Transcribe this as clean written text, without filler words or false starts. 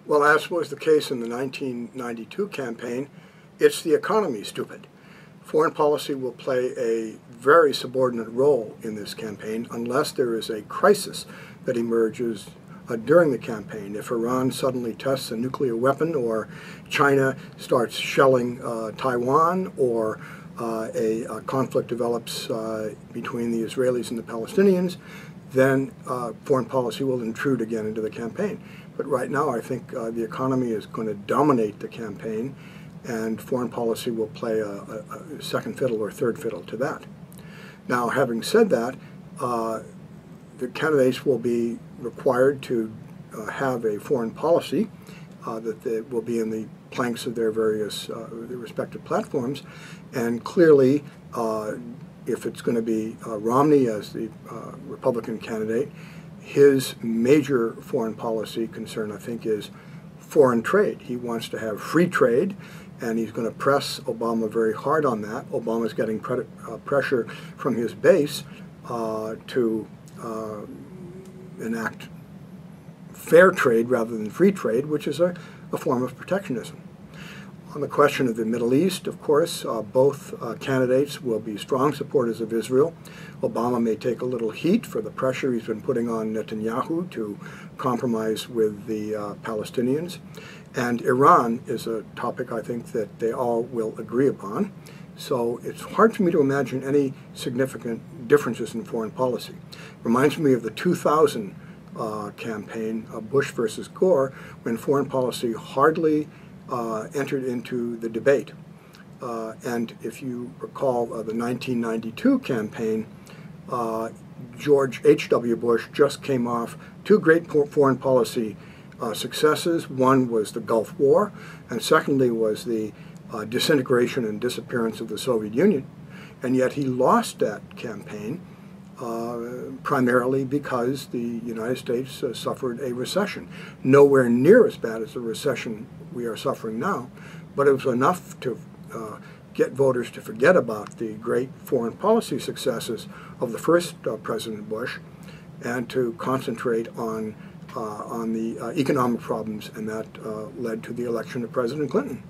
Well, as was the case in the 1992 campaign, it's the economy, stupid. Foreign policy will play a very subordinate role in this campaign unless there is a crisis that emerges during the campaign. If Iran suddenly tests a nuclear weapon, or China starts shelling Taiwan, or a conflict develops between the Israelis and the Palestinians, then foreign policy will intrude again into the campaign. But right now I think the economy is going to dominate the campaign, and foreign policy will play a second fiddle or third fiddle to that. Now, having said that, the candidates will be required to have a foreign policy that will be in the planks of their various their respective platforms, and clearly if it's going to be Romney as the Republican candidate, his major foreign policy concern, I think, is foreign trade. He wants to have free trade, and he's going to press Obama very hard on that. Obama's getting pressure from his base to enact fair trade rather than free trade, which is a form of protectionism. On the question of the Middle East, of course, both candidates will be strong supporters of Israel. Obama may take a little heat for the pressure he's been putting on Netanyahu to compromise with the Palestinians. And Iran is a topic, I think, that they all will agree upon. So it's hard for me to imagine any significant differences in foreign policy. Reminds me of the 2000 campaign, Bush versus Gore, when foreign policy hardly entered into the debate. And if you recall the 1992 campaign, George H.W. Bush just came off two great foreign policy successes. One was the Gulf War, and secondly was the disintegration and disappearance of the Soviet Union. And yet he lost that campaign primarily because the United States suffered a recession. Nowhere near as bad as the recession we are suffering now, but it was enough to get voters to forget about the great foreign policy successes of the first President Bush and to concentrate on the economic problems, and that led to the election of President Clinton.